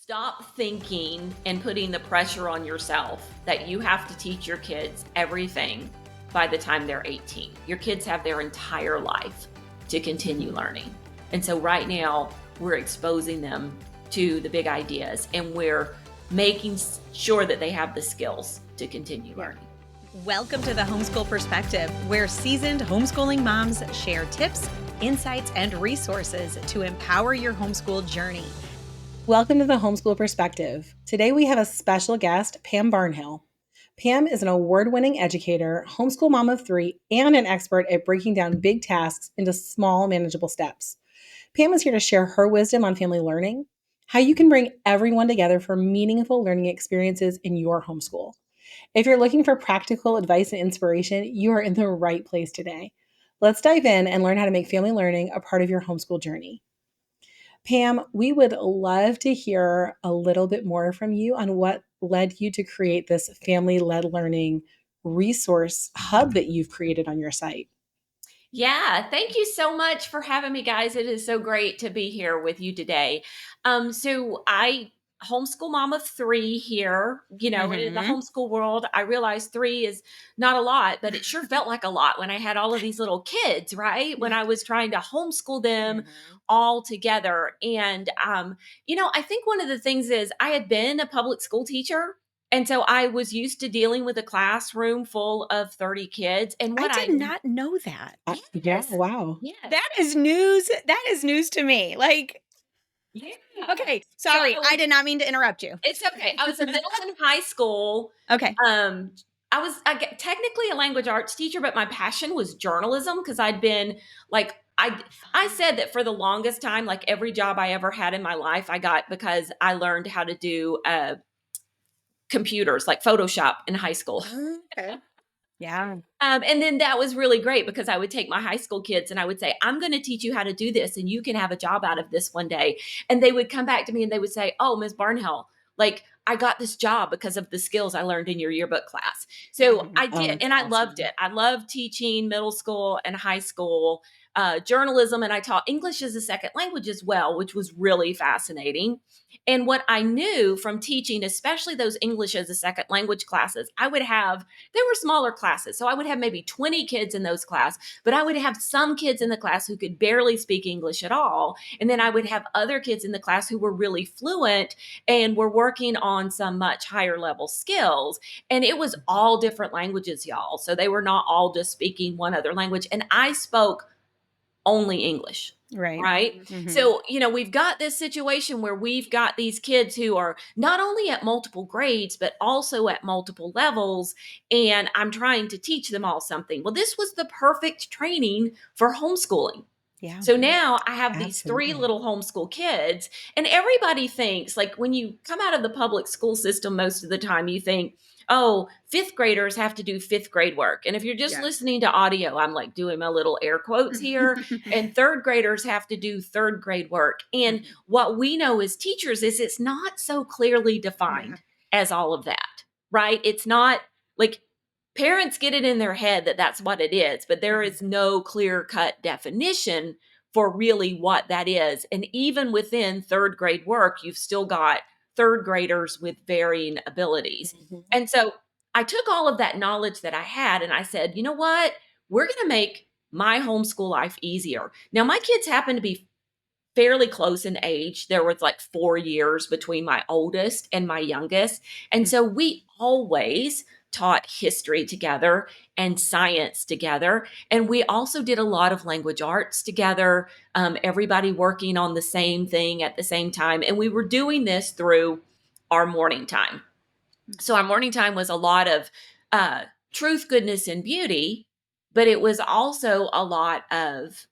Stop thinking and putting the pressure on yourself that you have to teach your kids everything by the time they're 18. Your kids have their entire life to continue learning. And so right now, we're exposing them to the big ideas and we're making sure that they have the skills to continue learning. Welcome to the Homeschool Perspective, where seasoned homeschooling moms share tips, insights, and resources to empower your homeschool journey. Welcome to the Homeschool Perspective. Today we have a special guest, Pam Barnhill. Pam is an award-winning educator, homeschool mom of three, and an expert at breaking down big tasks into small, manageable steps. Pam is here to share her wisdom on family learning, how you can bring everyone together for meaningful learning experiences in your homeschool. If you're looking for practical advice and inspiration, you are in the right place today. Let's dive in and learn how to make family learning a part of your homeschool journey. Pam, we would love to hear a little bit more from you on what led you to create this family-led learning resource hub that you've created on your site. Yeah, thank you so much for having me, guys. It is so great to be here with you today. So I homeschool mom of three here, in the homeschool world. I realize three is not a lot, but it sure felt like a lot when I had all of these little kids, right? When I was trying to homeschool them all together. And, I think one of the things is I had been a public school teacher. And so I was used to dealing with a classroom full of 30 kids. And what I did not know that. Yeah, wow. Yes. That is news. That is news to me. Yeah. Okay, sorry. So I did not mean to interrupt you. It's okay. I was a middle and high school. Okay. I was technically a language arts teacher, but my passion was journalism because I'd been I said that for the longest time, like every job I ever had in my life, I got because I learned how to do computers like Photoshop in high school. Okay. Yeah. And then that was really great because I would take my high school kids and I would say, I'm going to teach you how to do this and you can have a job out of this one day. And they would come back to me and they would say, oh, Ms. Barnhill, I got this job because of the skills I learned in your yearbook class. So I did. And I loved it. I loved teaching middle school and high school journalism. And I taught English as a second language as well, which was really fascinating. And what I knew from teaching, especially those English as a second language classes, they were smaller classes. So I would have maybe 20 kids in those classes, but I would have some kids in the class who could barely speak English at all. And then I would have other kids in the class who were really fluent and were working on some much higher level skills. And it was all different languages, y'all. So they were not all just speaking one other language. And I spoke only English. Right. Mm-hmm. So, we've got this situation where we've got these kids who are not only at multiple grades, but also at multiple levels. And I'm trying to teach them all something. Well, this was the perfect training for homeschooling. Yeah. So now I have these three little homeschool kids, and everybody thinks, like, when you come out of the public school system, most of the time you think, oh, fifth graders have to do fifth grade work. And if you're just listening to audio, I'm like doing my little air quotes here. And third graders have to do third grade work. And what we know as teachers is it's not so clearly defined as all of that, right? It's not like parents get it in their head that that's what it is, but there is no clear-cut definition for really what that is. And even within third grade work, you've still got third graders with varying abilities. And so I took all of that knowledge that I had and I said, you know what? We're going to make my homeschool life easier. Now, my kids happen to be fairly close in age. There was like 4 years between my oldest and my youngest. And so we always taught history together and science together. And we also did a lot of language arts together, everybody working on the same thing at the same time. And we were doing this through our morning time. So our morning time was a lot of truth, goodness, and beauty, but it was also a lot of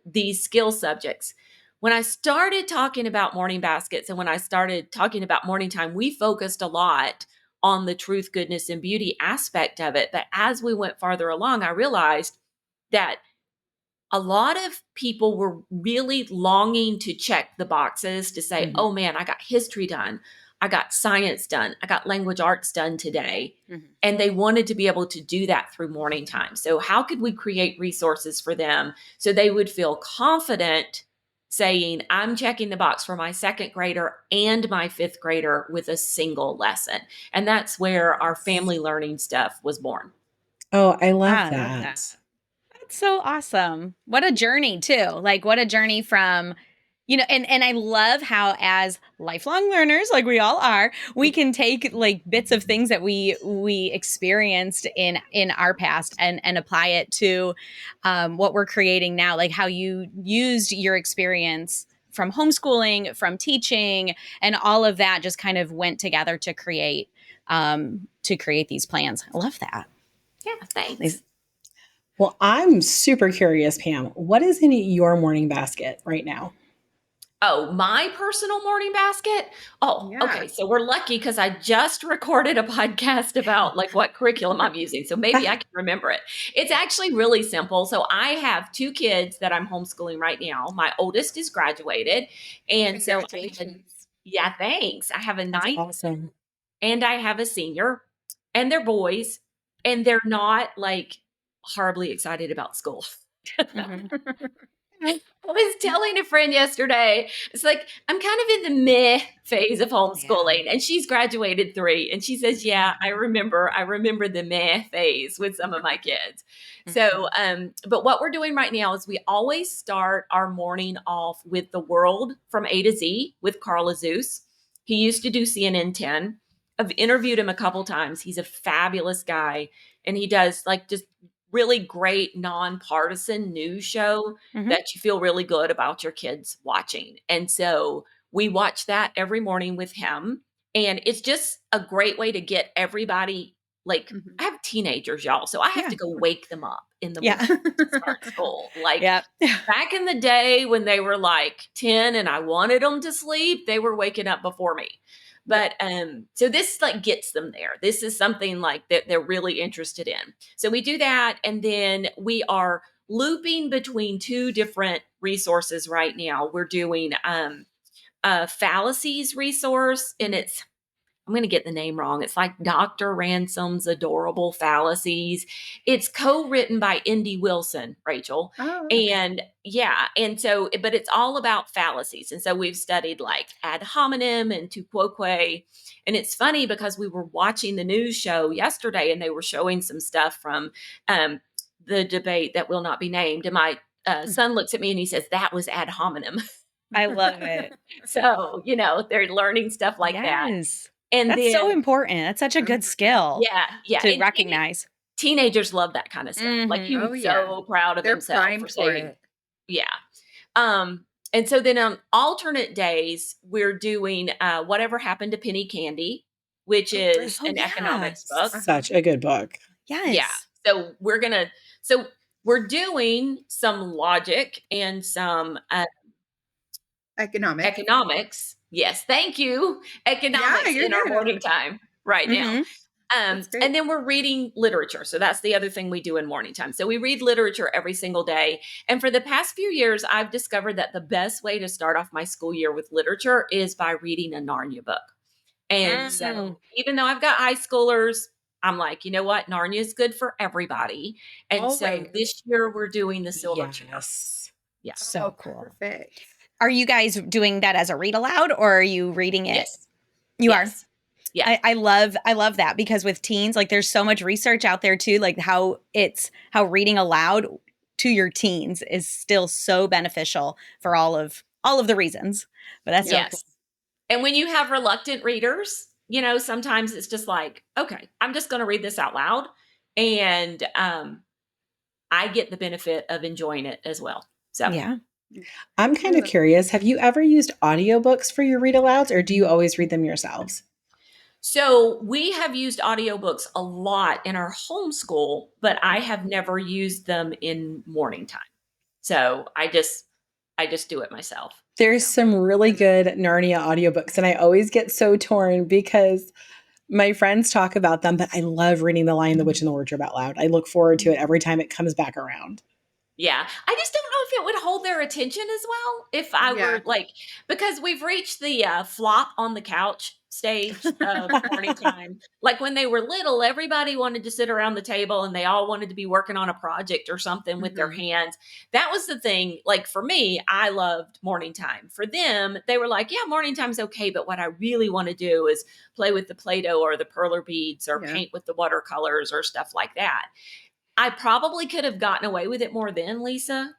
these skill subjects. When I started talking about morning baskets and when I started talking about morning time, we focused a lot on the truth, goodness, and beauty aspect of it. But as we went farther along, I realized that a lot of people were really longing to check the boxes to say, oh man, I got history done. I got science done. I got language arts done today. And they wanted to be able to do that through morning time. So how could we create resources for them so they would feel confident saying, I'm checking the box for my second grader and my fifth grader with a single lesson. And that's where our family learning stuff was born. Oh, I love I love that. that. That's so awesome. What a journey too. Like what a journey from and I love how as lifelong learners like we all are, we can take like bits of things that we experienced in our past and apply it to what we're creating now, like how you used your experience from homeschooling, from teaching, and all of that just kind of went together to create these plans. I love that. Yeah, thanks. Well, I'm super curious, Pam. What is in your morning basket right now? Oh, my personal morning basket? Oh, Yeah. okay. So we're lucky because I just recorded a podcast about like what curriculum I'm using. So maybe I can remember it. It's actually really simple. So I have two kids that I'm homeschooling right now. My oldest is graduated. And so, yeah, thanks. I have a That's ninth awesome. and I have a senior, and they're boys, and they're not like horribly excited about school. Mhm. I was telling a friend yesterday, it's like, I'm kind of in the meh phase of homeschooling. And she's graduated 3. And she says, yeah, I remember the meh phase with some of my kids. So, but what we're doing right now is we always start our morning off with the world from A to Z with Carl Azus. He used to do CNN 10. I've interviewed him a couple times. He's a fabulous guy. And he does like just really great nonpartisan news show Mhm. that you feel really good about your kids watching. And so we watch that every morning with him. And it's just a great way to get everybody like, I have teenagers, y'all. So I have Yeah. to go wake them up in the morning Yeah. to start school. Like Yeah. back in the day when they were like 10 and I wanted them to sleep, they were waking up before me. But so this like gets them there. This is something like that they're really interested in. So we do that, and then we are looping between 2 different resources right now. We're doing a fallacies resource, and it's I'm going to get the name wrong. It's like Dr. Ransom's Adorable Fallacies. It's co-written by Indy Wilson, Rachel. Oh, okay. And yeah, and so, but it's all about fallacies. And so we've studied like ad hominem and tu quoque. And it's funny because we were watching the news show yesterday and they were showing some stuff from um, the debate that will not be named. And my son looks at me and he says, that was ad hominem. I love it. So, they're learning stuff like that. Yes. And That's so then important. That's such a good skill yeah, yeah, to and recognize. teenagers love that kinda stuff. Like, he Mhm. was so proud of himself for saying yeah. And so then on alternate days, we're doing, Whatever Happened to Penny Candy, which is Oh, an yeah. economics book. Such a good book. Yeah. Yes. So we're doing some logic and some, economics. Yes, thank you. Economics in our morning time right now. Mhm. And then we're reading literature. So that's the other thing we do in morning time. So we read literature every single day. And for the past few years, I've discovered that the best way to start off my school year with literature is by reading a Narnia book. And so even though I've got high schoolers, I'm like, you know what? Narnia is good for everybody. And so this year we're doing the Silver Chair. Yes. Yeah. So cool. Perfect. Are you guys doing that as a read aloud or are you reading it? Yes. You Yes. are. Yeah. I love that because with teens, like there's so much research out there too, like how reading aloud to your teens is still so beneficial for all of the reasons. But that's so cool. Yes. And when you have reluctant readers, sometimes it's just like, okay, I'm just going to read this out loud. And I get the benefit of enjoying it as well. So, Yeah. I'm kind of curious. Have you ever used audiobooks for your read alouds, or do you always read them yourselves? So we have used audiobooks a lot in our homeschool, but I have never used them in morning time. So I just do it myself. There's some really good Narnia audiobooks, and I always get so torn because my friends talk about them, but I love reading The Lion, the Witch, and the Wardrobe out loud. I look forward to it every time it comes back around. Yeah. I just don't know if it would hold their attention as well if I Yeah. were like, because we've reached the flop on the couch stage of morning time. Like when they were little, everybody wanted to sit around the table and they all wanted to be working on a project or something with their Hmm. hands. That was the thing. Like for me, I loved morning time. For them, they were like, yeah, morning time's okay. But what I really want to do is play with the Play Doh or the perler beads or Yeah. paint with the watercolors or stuff like that. I probably could have gotten away with it more then, Lisa,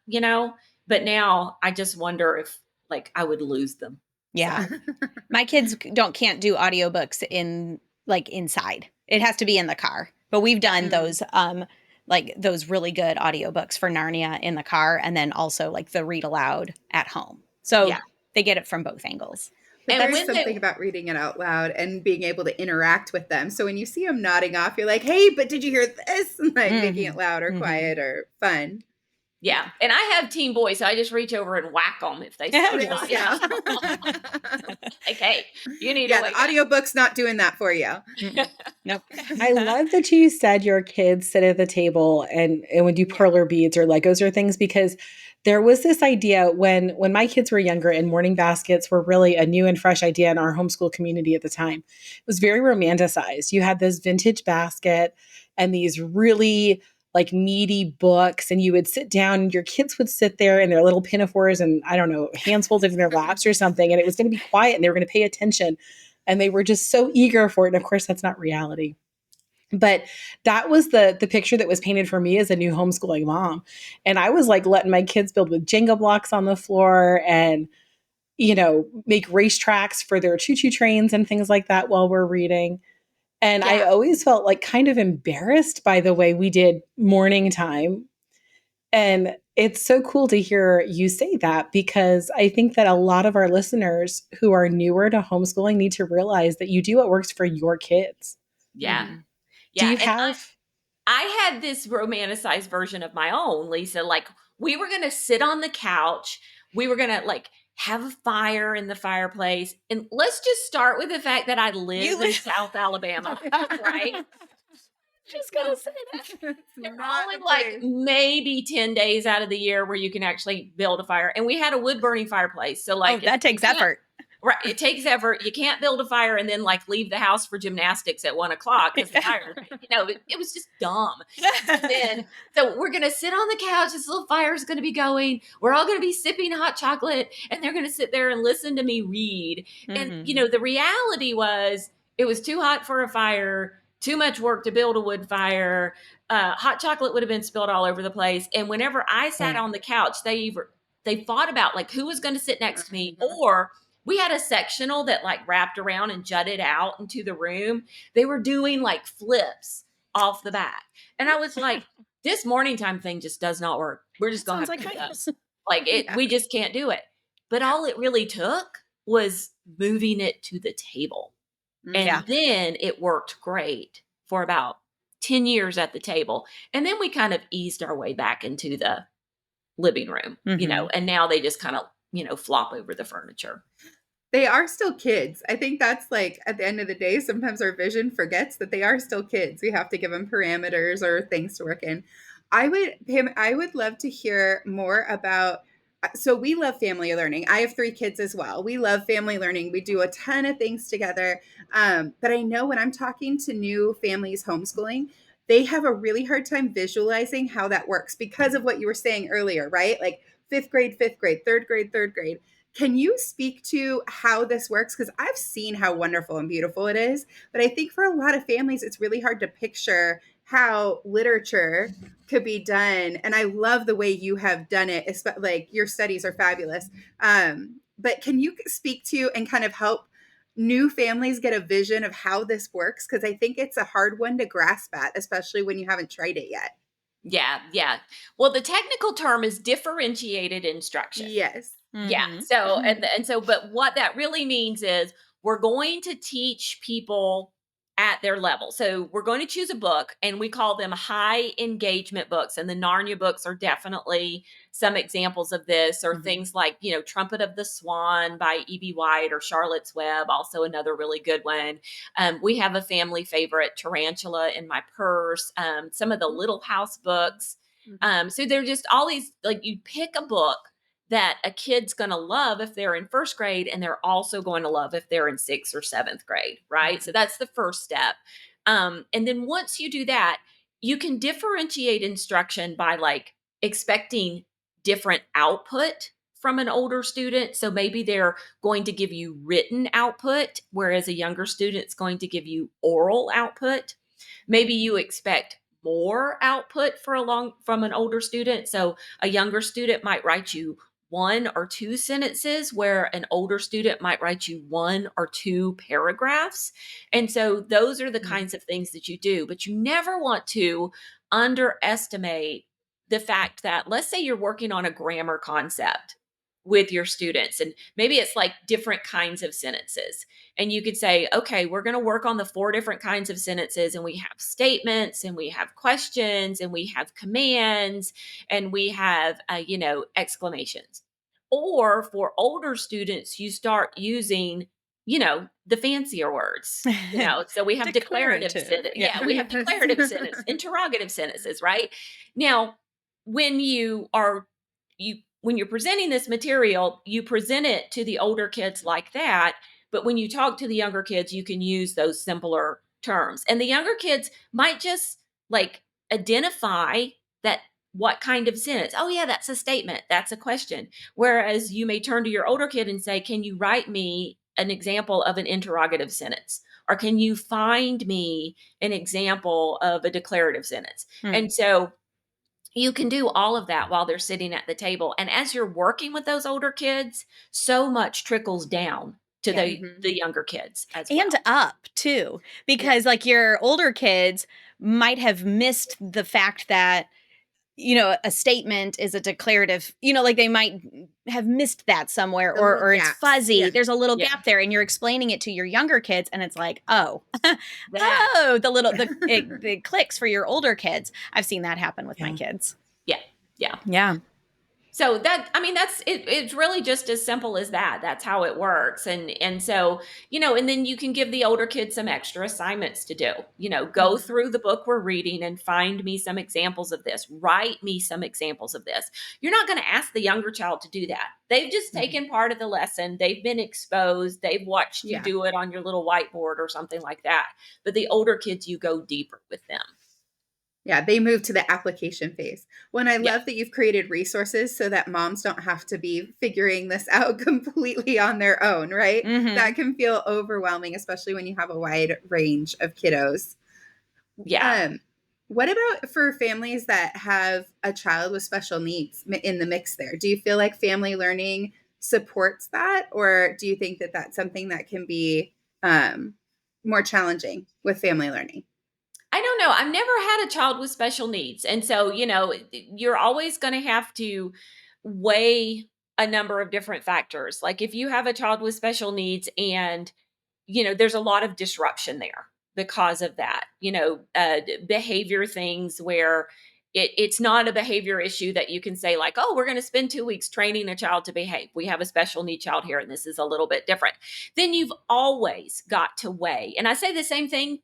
but now I just wonder if like I would lose them. Yeah. So, My kids can't do audiobooks inside. It has to be in the car. But we've yeah. done those like those really good audiobooks for Narnia in the car, and then also like the read aloud at home. So Yeah. they get it from both angles. But And there's when they something about reading it out loud and being able to interact with them. So when you see them nodding off, you're like, hey, but did you hear this? And like making it Mhm. loud or Mhm. quiet or fun. yeah, and I have teen boys, so I just reach over and whack them if they start There nodding you off. go. Like, hey, you need to Yeah, the wake up. audiobook's not doing that for you. Mm-mm. Nope. I love that you said your kids sit at the table and would do Yeah. perler beads or Legos or things, because there was this idea when my kids were younger and morning baskets were really a new and fresh idea in our homeschool community at the time. It was very romanticized. You had this vintage basket and these really like meaty books, and you would sit down and your kids would sit there in their little pinafores and I don't know, hands folded in their laps or something, and it was going to be quiet and they were going to pay attention, and they were just so eager for it. And of course that's not reality, but that was the picture that was painted for me as a new homeschooling mom. And I was like letting my kids build with Jenga blocks on the floor and make racetracks for their choo-choo trains and things like that while we're reading. And I Yeah, always felt like kind of embarrassed by the way we did morning time. And it's so cool to hear you say that, because I think that a lot of our listeners who are newer to homeschooling need to realize that you do what works for your kids. yeah, Mhm. Do yeah. you And have I had this romanticized version of my own, Lisa. Like we were going to sit on the couch. We were going to like have a fire in the fireplace. And let's just start with the fact that I You live in live. South Alabama, right? Just gonna say that. It's There not are only the like place. maybe 10 days out of the year where you can actually build a fire. And we had a wood burning fireplace. So Oh, like that you takes can't, effort. right, it takes effort. You can't build a fire and then like leave the house for gymnastics at 1 o'clock because the fire, it was just dumb. Then so we're gonna sit on the couch. This little fire is gonna be going. We're all gonna be sipping hot chocolate, and they're gonna sit there and listen to me read. And Mhm. the reality was it was too hot for a fire, too much work to build a wood fire. Hot chocolate would have been spilled all over the place. And whenever I sat on the couch, they thought about like who was going to sit next to me, or we had a sectional that like wrapped around and jutted out into the room. They were doing like flips off the back. And I was like, this morning time thing just does not work. We're just That gonna sounds have like to do my this. house. Like Yeah. we just can't do it. But all it really took was moving it to the table. Yeah. And then it worked great for about 10 years at the table. And then we kind of eased our way back into the living room, Mhm. and now they just kind of, flop over the furniture. They are still kids. I think that's like at the end of the day, sometimes our vision forgets that they are still kids. We have to give them parameters or things to work in. Pam, I would love to hear more about. So we love family learning. I have 3 kids as well. We love family learning. We do a ton of things together. But I know when I'm talking to new families homeschooling, they have a really hard time visualizing how that works because of what you were saying earlier, right? Like fifth grade, third grade. Can you speak to how this works? Because I've seen how wonderful and beautiful it is, but I think for a lot of families, it's really hard to picture how literature could be done. And I love the way you have done it. Like your studies are fabulous. But can you speak to and kind of help new families get a vision of how this works? Because I think it's a hard one to grasp at, especially when you haven't tried it yet. Yeah, yeah. Well, the technical term is differentiated instruction. Yes. Yeah. Mhm. So but what that really means is we're going to teach people at their level. So we're going to choose a book and we call them high engagement books. And the Narnia books are definitely some examples of this, or Mhm. things like, Trumpet of the Swan by E.B. White, or Charlotte's Web, also another really good one. We have a family favorite, Tarantula in My Purse, some of the Little House books. Mhm. So they're just all these, like, you pick a book that a kid's going to love if they're in first grade, and they're also going to love if they're in sixth or seventh grade, right? So that's the first step. And then once you do that, you can differentiate instruction by like expecting different output from an older student. So maybe they're going to give you written output, whereas a younger student's going to give you oral output. Maybe you expect more output from an older student. So a younger student might write you one or two sentences, where an older student might write you one or two paragraphs. And so those are the Mhm. kinds of things that you do. But you never want to underestimate the fact that, let's say you're working on a grammar concept with your students, and maybe it's like different kinds of sentences. And you could say, okay, we're going to work on the four different kinds of sentences, and we have statements, and we have questions, and we have commands, and we have, exclamations. Or for older students, you start using, the fancier words. So we have declarative Declarative. sentence. Yeah. Yeah, we have Yes. declarative sentence, interrogative sentences, right? Now, when you're presenting this material, you present it to the older kids like that. But when you talk to the younger kids, you can use those simpler terms. And the younger kids might just like identify that, what kind of sentence. Oh, yeah, that's a statement. That's a question. Whereas you may turn to your older kid and say, can you write me an example of an interrogative sentence? Or can you find me an example of a declarative sentence? Hmm. And so you can do all of that while they're sitting at the table. And as you're working with those older kids, so much trickles down to Yeah. the younger kids as And well. up too, Yeah. because like your older kids might have missed the fact that, a statement is a declarative, like they might have missed that somewhere, The little or it's gaps. Yeah. fuzzy. There's a little Yeah. gap there, and you're explaining it to your younger kids, and it's like, oh, That. oh, the clicks for your older kids. I've seen that happen with my Yeah. kids. Yeah. Yeah. Yeah. So that, I mean, that's it, it's really just as simple as that. That's how it works. And so, and then you can give the older kids some extra assignments to do. Go Mhm. through the book we're reading and find me some examples of this. Write me some examples of this. You're not going to ask the younger child to do that. They've just Mhm. taken part of the lesson. They've been exposed. They've watched you Yeah. do it on your little whiteboard or something like that. But the older kids, you go deeper with them. Yeah, they move to the application phase. When I Yeah. love that you've created resources so that moms don't have to be figuring this out completely on their own, right? Mm-hmm. That can feel overwhelming, especially when you have a wide range of kiddos. Yeah. Um, what about for families that have a child with special needs in the mix there? Do you feel like family learning supports that? Or do you think that that's something that can be um, more challenging with family learning? I don't know. I've never had a child with special needs. And so, you're always going to have to weigh a number of different factors. Like if you have a child with special needs, and, there's a lot of disruption there because of that, behavior things where it's not a behavior issue that you can say, like, oh, we're going to spend 2 weeks training a child to behave. We have a special need child here, and this is a little bit different. Then you've always got to weigh. And I say the same thing,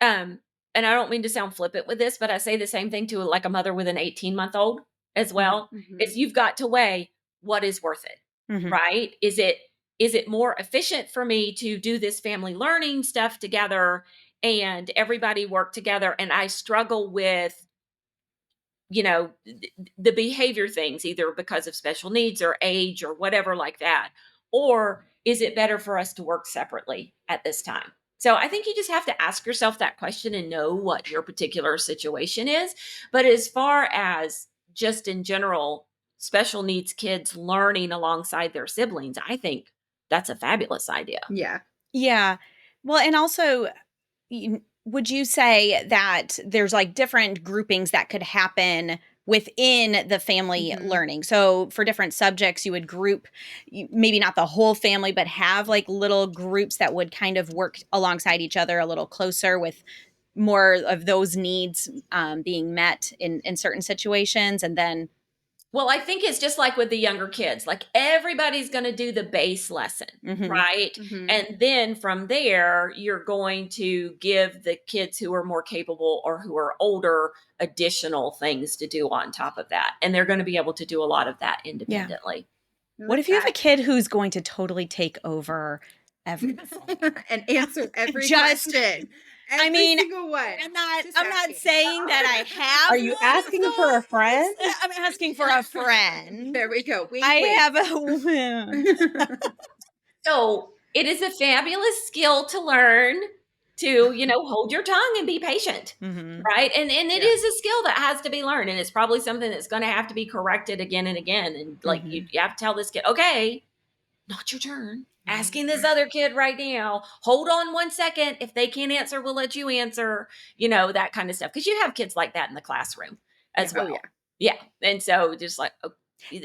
um, and I don't mean to sound flippant with this, but I say the same thing to like a mother with an 18-month-old as well. Mm-hmm. Is you've got to weigh what is worth it, Mm-hmm. right? Is it more efficient for me to do this family learning stuff together and everybody work together, and I struggle with, the behavior things, either because of special needs or age or whatever like that? Or is it better for us to work separately at this time? So I think you just have to ask yourself that question and know what your particular situation is. But as far as just in general, special needs kids learning alongside their siblings, I think that's a fabulous idea. Yeah. Yeah. Well, and also, would you say that there's like different groupings that could happen within the family Mm-hmm. learning? So for different subjects, you would group maybe not the whole family, but have like little groups that would kind of work alongside each other a little closer, with more of those needs being met in certain situations. And then Well, I think it's just like with the younger kids. Like everybody's going to do the base lesson, Mhm. right? Mm-hmm. And then from there, you're going to give the kids who are more capable or who are older additional things to do on top of that. And they're going to be able to do a lot of that Yeah. independently. I What like if you have a that. kid who's going to totally take over everything? And answer every Just, question. I Every mean, single one. Just I'm not asking. saying that I have Are you one of asking for a friend? those. I'm asking for a friend. There we go. Wink, I wink. have a So it is a fabulous skill to learn to, hold your tongue and be patient. Mhm. Right. And it Yeah. is a skill that has to be learned. And it's probably something that's going to have to be corrected again and again. And like Mhm. you have to tell this kid, okay, not your turn. Right. Asking this other kid right now. Hold on 1 second. If they can't answer, we'll let you answer, that kind of stuff. Because you have kids like that in the classroom Yeah. as Oh, yeah. well. Yeah. And so just like,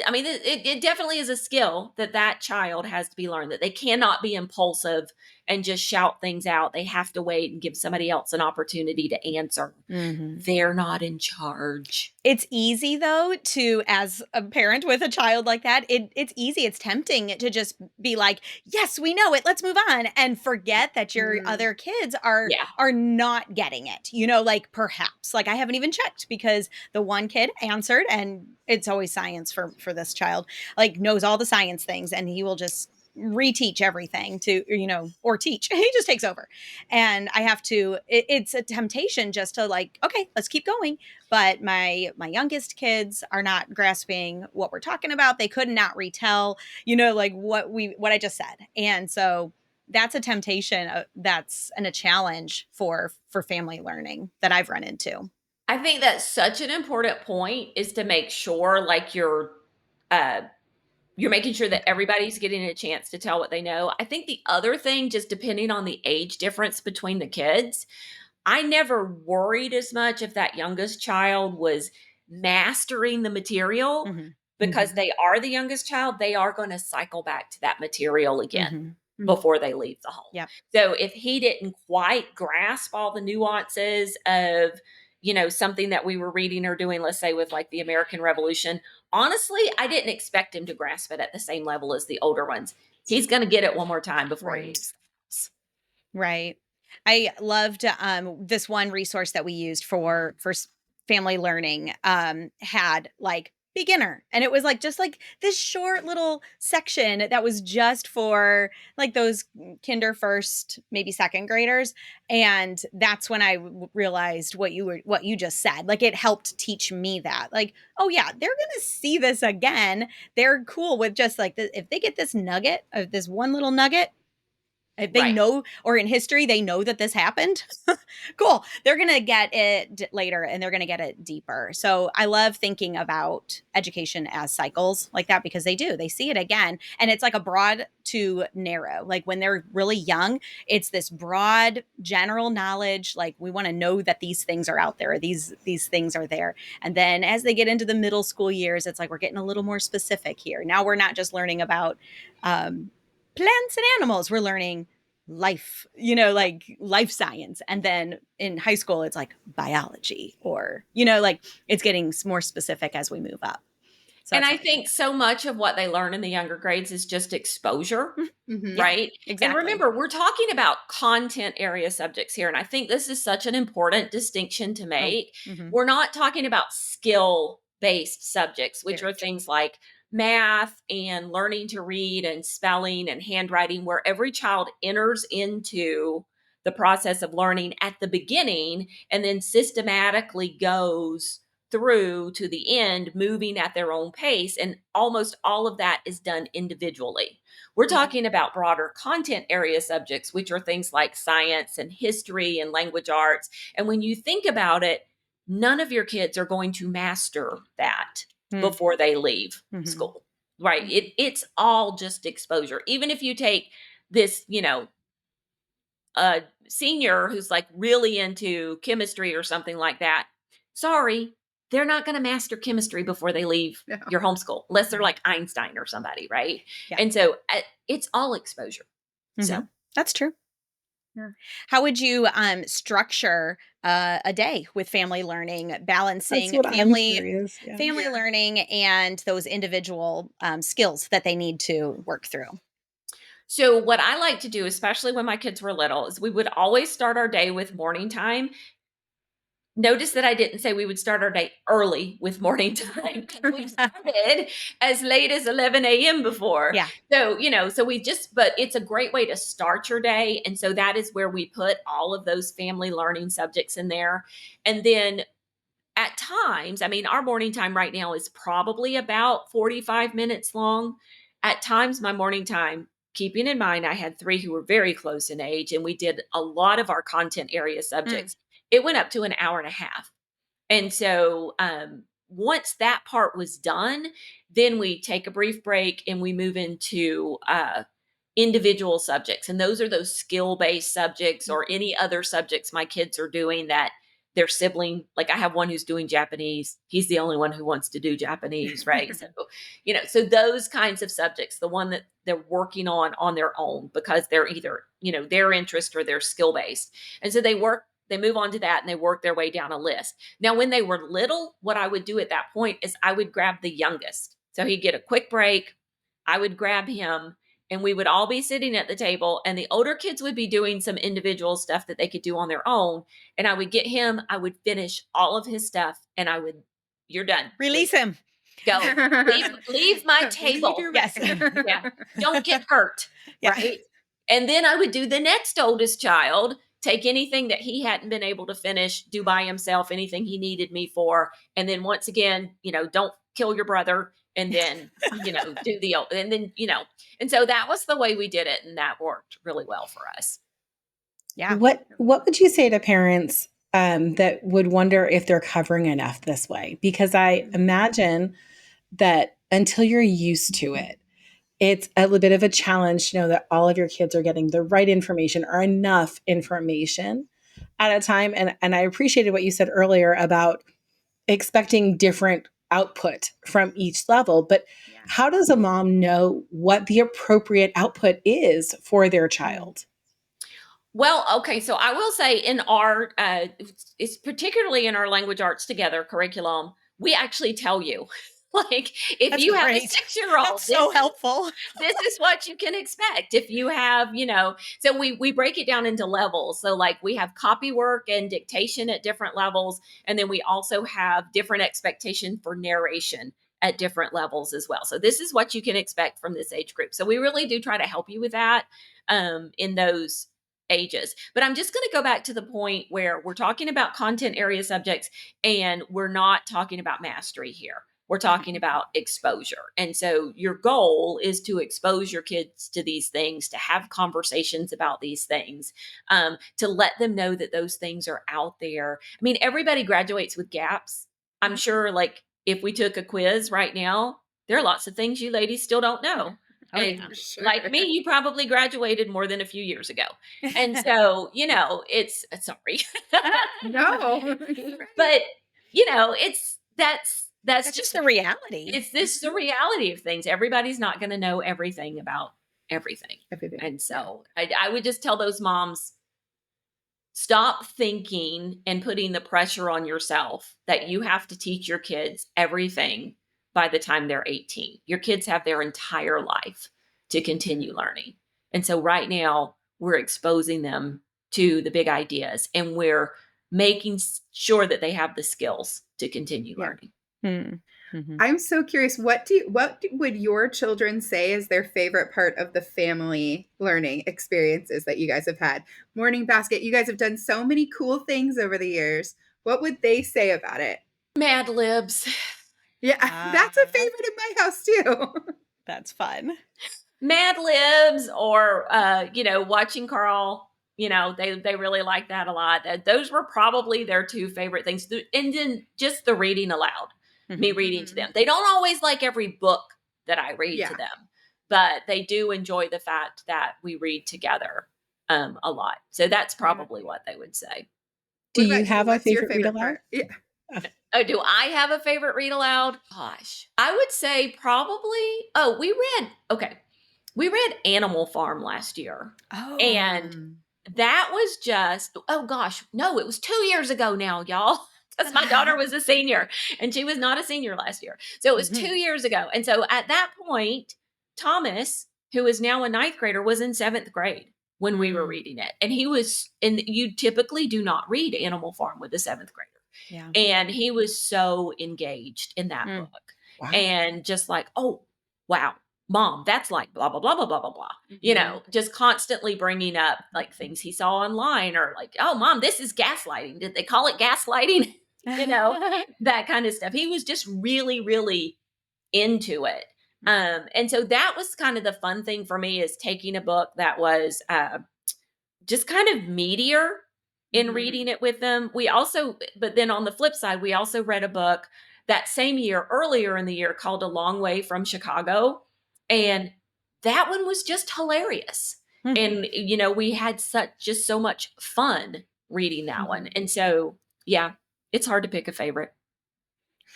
I mean, it definitely is a skill that child has to be learned, that they cannot be impulsive and just shout things out. They have to wait and give somebody else an opportunity to answer. Mhm. They're not in charge. It's easy though to, as a parent with a child like that, it's easy. It's tempting to just be like, "Yes, we know it. Let's move on," and forget that your Mm. other kids are Yeah. not getting it. Like perhaps, like I haven't even checked because the one kid answered, and it's always science for this child. Like knows all the science things, and he will just reteach everything to or teach. He just takes over, and I have to. It's a temptation just to like, okay, let's keep going, but my youngest kids are not grasping what we're talking about. They could not retell like what I just said, and so that's a temptation, that's and a challenge for family learning that I've run into. I think that's such an important point, is to make sure like uh you're making sure that everybody's getting a chance to tell what they know. I think the other thing, just depending on the age difference between the kids, I never worried as much if that youngest child was mastering the material, Mhm. because they are the youngest child. They are going to cycle back to that material again Mhm. before they leave the home. Yep. So if he didn't quite grasp all the nuances of, something that we were reading or doing, let's say with like the American Revolution, honestly, I didn't expect him to grasp it at the same level as the older ones. He's going to get it one more time before he Right. leaves the house. Right. I loved this one resource that we used for family learning, had like beginner, and it was like just like this short little section that was just for like those kinder first, maybe second graders. And that's when I realized what you just said. Like it helped teach me that, like, oh yeah, they're gonna see this again. They're cool with just like if they get this nugget of this one little nugget, if they Right. know, or in history, they know that this happened. Cool. They're going to get it later, and they're going to get it deeper. So I love thinking about education as cycles like that, because they do. They see it again. And it's like a broad to narrow. Like when they're really young, it's this broad general knowledge. Like we want to know that these things are out there. These things are there. And then as they get into the middle school years, it's like we're getting a little more specific here. Now we're not just learning about plants and animals. We're learning life, like life science. And then in high school, it's like biology, or, like it's getting more specific as we move up. So And that's I how I think so much of what they learn in the younger grades is just exposure, Mm-hmm. Yeah, right? And exactly. remember, we're talking about content area subjects here. And I think this is such an important distinction to Oh, make. mm-hmm. We're not talking about skill based subjects, which Very are true. things like math and learning to read and spelling and handwriting, where every child enters into the process of learning at the beginning and then systematically goes through to the end, moving at their own pace. And almost all of that is done individually. We're Mhm. talking about broader content area subjects, which are things like science and history and language arts. And when you think about it, none of your kids are going to master that before they leave Mm-hmm. school, right? It's all just exposure. Even if you take this, a senior who's like really into chemistry or something like that, sorry, they're not going to master chemistry before they leave No. your homeschool, unless they're like Einstein or somebody, right? Yeah. And so it's all exposure. Mm-hmm. So That's true. Yeah. How would you structure a day with family learning, That's balancing what I'm curious. Yeah. family Yeah. learning and those individual skills that they need to work through? So what I like to do, especially when my kids were little, is we would always start our day with morning time. Notice that I didn't say we would start our day early with morning time because we started as late as 11 a.m. before. Yeah. So, but it's a great way to start your day. And so that is where we put all of those family learning subjects in there. And then at times, I mean, our morning time right now is probably about 45 minutes long. At times, my morning time, keeping in mind I had three who were very close in age, and we did a lot of our content area Mm. subjects, it went up to an hour and a half. And so once that part was done, then we take a brief break and we move into individual subjects. And those are those skill based subjects or any other subjects my kids are doing that their sibling, like I have one who's doing Japanese. He's the only one who wants to do Japanese, right? So, so those kinds of subjects, the one that they're working on their own because they're either, their interest or they're skill based. And so they move on to that and they work their way down a list. Now, when they were little, what I would do at that point is I would grab the youngest. So he'd get a quick break. I would grab him and we would all be sitting at the table and the older kids would be doing some individual stuff that they could do on their own. And I would get him, I would finish all of his stuff and you're done. Release Leave. him. Go. Leave my table. Yes. Yeah. Don't get hurt. Yeah. Right. And then I would do the next oldest child, take anything that he hadn't been able to finish, do by himself, anything he needed me for. And then once again, don't kill your brother. And then, and so that was the way we did it. And that worked really well for us. Yeah. What would you say to parents that would wonder if they're covering enough this way? Because I imagine that until you're used to it, it's a little bit of a challenge to know that all of your kids are getting the right information or enough information at a time. And I appreciated what you said earlier about expecting different output from each level. But how does a mom know what the appropriate output is for their child? Well, okay, so I will say in our, it's particularly in our language arts together curriculum, we actually tell you, like, if That's you have a great. 6-year-old, That's so helpful. this is what you can expect. If you have, so we break it down into levels. So like we have copy work and dictation at different levels, and then we also have different expectation for narration at different levels as well. So this is what you can expect from this age group. So we really do try to help you with that in those ages. But I'm just going to go back to the point where we're talking about content area subjects and we're not talking about mastery here. We're talking about exposure. And so your goal is to expose your kids to these things, to have conversations about these things, to let them know that those things are out there. I mean, everybody graduates with gaps. I'm sure, like, if we took a quiz right now, there are lots of things you ladies still don't know. Oh, And yeah. Sure. like me, you probably graduated more than a few years ago. And so, it's sorry. No. But, that's That's just just the reality. it's this the reality of things. Everybody's not going to know everything about everything. Everything. And so I would just tell those moms, stop thinking and putting the pressure on yourself that you have to teach your kids everything by the time they're 18. Your kids have their entire life to continue learning. And so right now we're exposing them to the big ideas and we're making sure that they have the skills to continue learning. Mm-hmm. I'm so curious. What would your children say is their favorite part of the family learning experiences that you guys have had? Morning Basket, you guys have done so many cool things over the years. What would they say about it? Mad Libs. Yeah, that's a favorite in my house too. That's fun. Mad Libs or watching Carl, they really like that a lot. Those were probably their two favorite things. And then just the reading aloud, me reading to them. They don't always like every book that I read to them, but they do enjoy the fact that we read together a lot. So that's probably what they would say. Do you have a What's your favorite read aloud? part? Yeah. Oh, do I have a favorite read aloud? Gosh, I would say probably, we read Animal Farm last year. Oh. And that was just, oh gosh, no, it was 2 years ago now, y'all. Because my daughter was a senior and she was not a senior last year. So it was 2 years ago. And so at that point, Thomas, who is now a ninth grader, was in seventh grade when we were reading it. And and you typically do not read Animal Farm with a seventh grader. Yeah. And he was so engaged in that book. Wow. And just like, oh, wow, Mom, that's like blah, blah, blah, blah, blah, blah, blah. Just constantly bringing up like things he saw online, or like, oh, Mom, this is gaslighting. Did they call it gaslighting? That kind of stuff. He was just really, really into it. And so that was kind of the fun thing for me, is taking a book that was just kind of meatier in reading it with them. But then on the flip side, we also read a book that same year, earlier in the year, called A Long Way from Chicago. And that one was just hilarious. And, we had just so much fun reading that one. And so, yeah, it's hard to pick a favorite.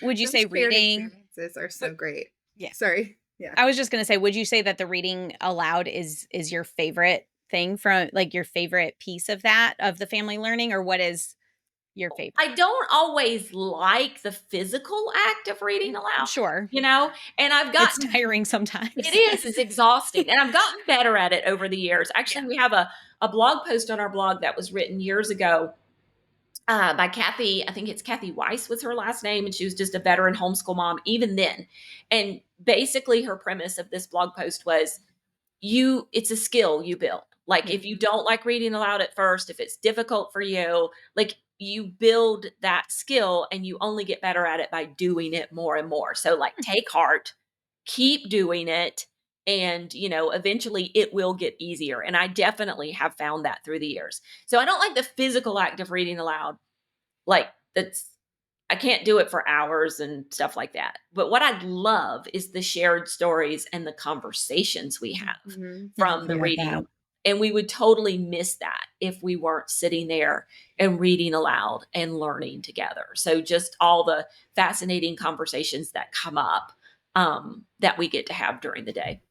Would you Those say shared reading? experiences are so great. Yeah. Sorry. Yeah. I was just going to say, would you say that the reading aloud is your favorite thing, from like your favorite piece of the family learning, or what is your favorite? I don't always like the physical act of reading aloud. Sure. And I've gotten— it's tiring sometimes. It is. It's exhausting. And I've gotten better at it over the years. Actually, we have a blog post on our blog that was written years ago by Kathy. I think it's Kathy Weiss was her last name. And she was just a veteran homeschool mom even then. And basically her premise of this blog post was, it's a skill you build. Like if you don't like reading aloud at first, if it's difficult for you, like you build that skill and you only get better at it by doing it more and more. So like take heart, keep doing it. And, eventually it will get easier. And I definitely have found that through the years. So I don't like the physical act of reading aloud. Like I can't do it for hours and stuff like that. But what I love is the shared stories and the conversations we have from the reading. And we would totally miss that if we weren't sitting there and reading aloud and learning together. So just all the fascinating conversations that come up that we get to have during the day.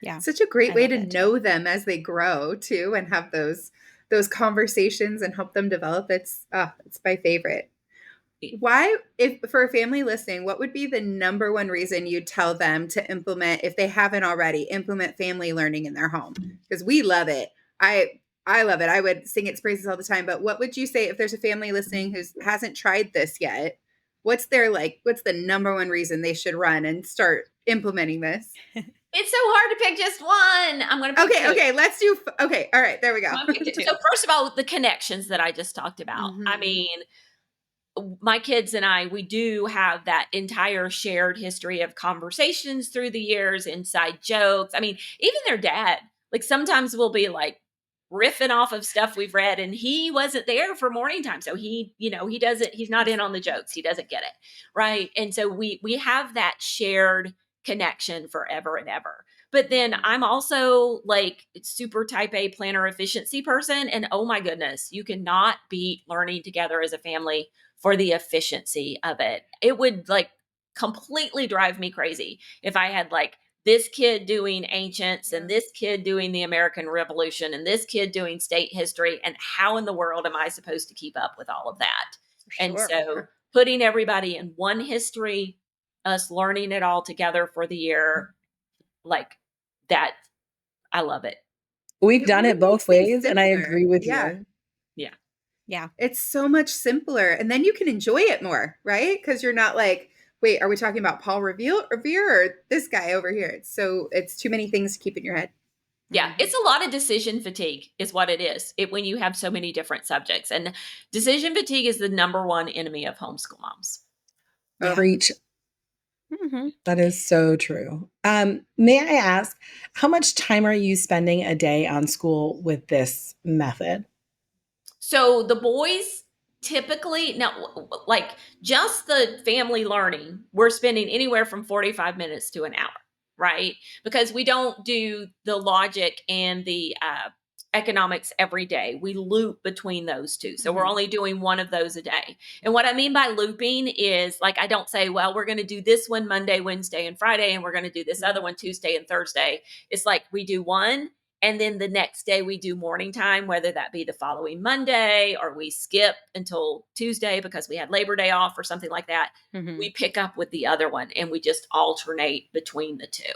Yeah. Such a great way to know them as they grow too, and have those conversations and help them develop. It's my favorite. Why, if for a family listening, what would be the number one reason you'd tell them to implement, if they haven't already, implement family learning in their home? Because we love it. I love it. I would sing its praises all the time. But what would you say if there's a family listening who hasn't tried this yet? What's the number one reason they should run and start implementing this? It's so hard to pick just one. I'm going to pick two. Okay, let's do. Okay, all right, there we go. So first of all, the connections that I just talked about. I mean, my kids and I, we do have that entire shared history of conversations through the years, inside jokes. I mean, even their dad, like sometimes we'll be like riffing off of stuff we've read, and he wasn't there for morning time. So he's not in on the jokes. He doesn't get it. Right. And so we have that shared connection forever and ever. But then I'm also like super type A planner efficiency person. And oh my goodness, you cannot beat learning together as a family for the efficiency of it. It would like completely drive me crazy if I had like this kid doing ancients and this kid doing the American Revolution and this kid doing state history. And how in the world am I supposed to keep up with all of that? Sure. And so putting everybody in one history, us learning it all together for the year, like that, I love it. We've done it both ways, and I agree with you. Yeah. It's so much simpler, and then you can enjoy it more, right? Because you're not like, wait, are we talking about Paul Revere or this guy over here? It's too many things to keep in your head. Yeah, it's a lot of decision fatigue is what it is. When you have so many different subjects, and decision fatigue is the number one enemy of homeschool moms. Preach. That is so true. May I ask, how much time are you spending a day on school with this method? So the boys typically, now, like just the family learning, we're spending anywhere from 45 minutes to an hour, right? Because we don't do the logic and the economics every day. We loop between those two. So we're only doing one of those a day. And what I mean by looping is like, I don't say, well, we're going to do this one Monday, Wednesday, and Friday, and we're going to do this other one Tuesday and Thursday. It's like we do one, And then the next day we do morning time, whether that be the following Monday or we skip until Tuesday because we had Labor Day off or something like that. We pick up with the other one and we just alternate between the two.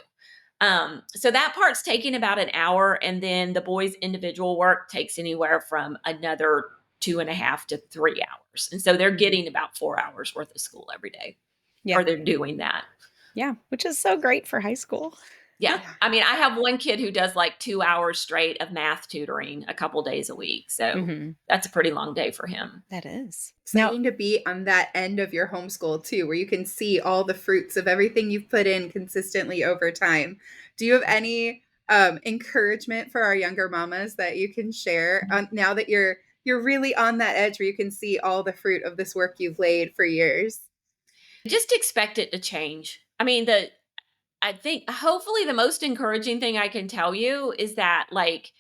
So that part's taking about an hour, and then the boys' individual work takes anywhere from another 2.5 to 3 hours. And so they're getting about 4 hours worth of school every day, Yeah. or they're doing that. Yeah, which is so great for high school. Yeah. I mean, I have one kid who does like 2 hours straight of math tutoring a couple days a week. So that's a pretty long day for him. That is. Exciting to be on that end of your homeschool too, where you can see all the fruits of everything you've put in consistently over time. Do you have any encouragement for our younger mamas that you can share now that you're really on that edge where you can see all the fruit of this work you've laid for years? Just expect it to change. I mean, I think hopefully the most encouraging thing I can tell you is that like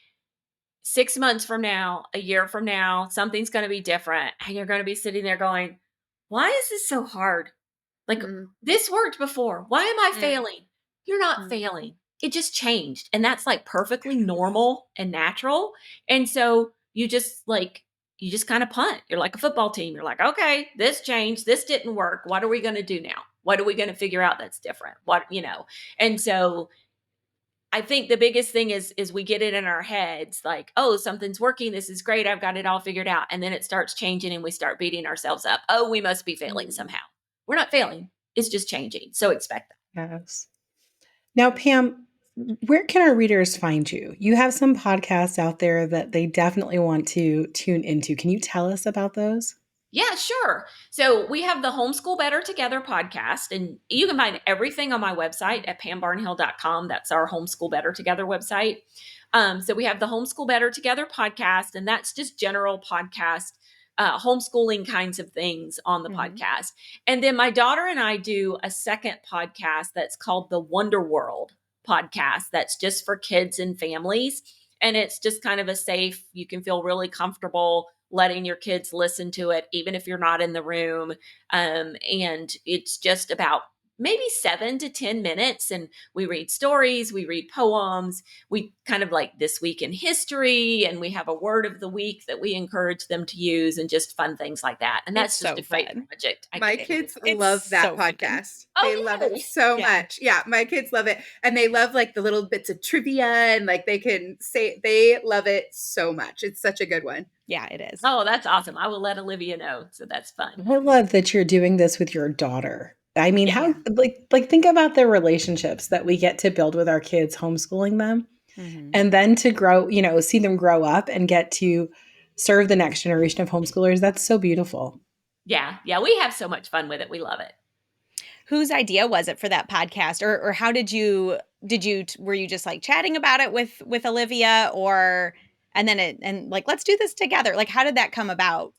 6 months from now, a year from now, something's going to be different. And you're going to be sitting there going, why is this so hard? Like this worked before. Why am I failing? You're not failing. It just changed. And that's like perfectly normal and natural. And so you just kind of punt. You're like a football team. You're like, okay, this changed. This didn't work. What are we going to do now? What are we going to figure out that's different? And so I think the biggest thing is we get it in our heads like, oh, something's working. This is great. I've got it all figured out. And then it starts changing and we start beating ourselves up. Oh, we must be failing somehow. We're not failing. It's just changing. So expect that. Yes. Now, Pam, where can our readers find you? You have some podcasts out there that they definitely want to tune into. Can you tell us about those? Yeah, sure. So we have the Homeschool Better Together podcast, and you can find everything on my website at pambarnhill.com. That's our Homeschool Better Together website. So we have the Homeschool Better Together podcast, and that's just general podcast, homeschooling kinds of things on the podcast. And then my daughter and I do a second podcast that's called the Wonder World podcast. That's just for kids and families. And it's just kind of a safe, you can feel really comfortable letting your kids listen to it, even if you're not in the room. And it's just about maybe 7 to 10 minutes. And we read stories, we read poems, we kind of like This Week in History, and we have a word of the week that we encourage them to use and just fun things like that. And that's just a great project. My kids love that podcast. They love it so much. Yeah, my kids love it. And they love like the little bits of trivia and like they love it so much. It's such a good one. Yeah, it is. Oh, that's awesome. I will let Olivia know. So that's fun. I love that you're doing this with your daughter. I mean, how like think about the relationships that we get to build with our kids homeschooling them, and then to grow, see them grow up and get to serve the next generation of homeschoolers. That's so beautiful. Yeah. Yeah. We have so much fun with it. We love it. Whose idea was it for that podcast, or how were you just like chatting about it with Olivia, or and then let's do this together? Like, how did that come about?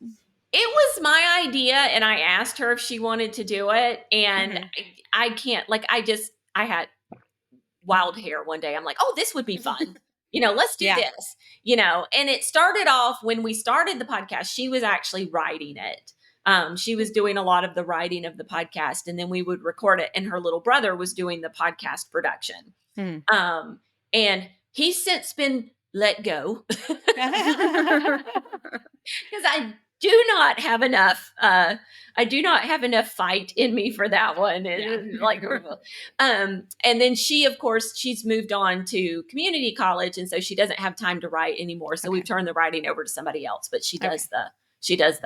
It was my idea, and I asked her if she wanted to do it, and I can't, I had wild hair one day. I'm like, oh, this would be fun. Let's do this, and it started off when we started the podcast, she was actually writing it. She was doing a lot of the writing of the podcast, and then we would record it, and her little brother was doing the podcast production. And he's since been let go because I do not have enough fight in me for that one. And then she, of course, she's moved on to community college, and so she doesn't have time to write anymore. So we've turned the writing over to somebody else, but she does the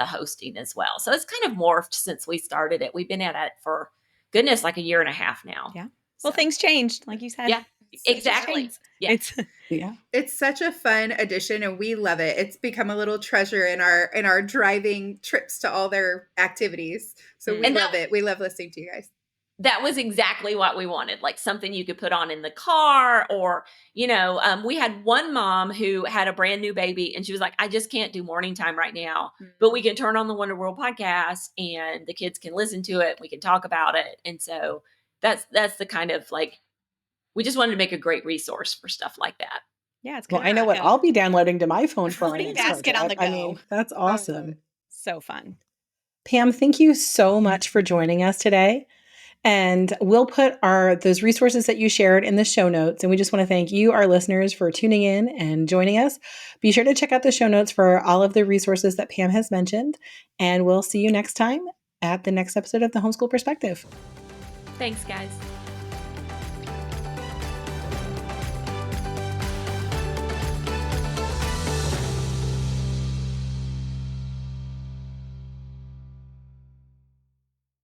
hosting as well. So it's kind of morphed since we started it. We've been at it for goodness, like a year and a half now. Yeah. Well, things changed, like you said. Yeah, exactly. Yeah. It's such a fun addition, and we love it. It's become a little treasure in our driving trips to all their activities. So we love it. We love listening to you guys. That was exactly what we wanted, like something you could put on in the car, or, we had one mom who had a brand new baby, and she was like, I just can't do morning time right now, but we can turn on the Wonder World podcast and the kids can listen to it. We can talk about it. And so that's the kind of we just wanted to make a great resource for stuff like that. Yeah, it's I know what I'll be downloading to my phone for my basket on the go. I mean, that's awesome. So fun. Pam, thank you so much for joining us today. And we'll put those resources that you shared in the show notes. And we just want to thank you, our listeners, for tuning in and joining us. Be sure to check out the show notes for all of the resources that Pam has mentioned. And we'll see you next time at the next episode of the Homeschool Perspective. Thanks, guys.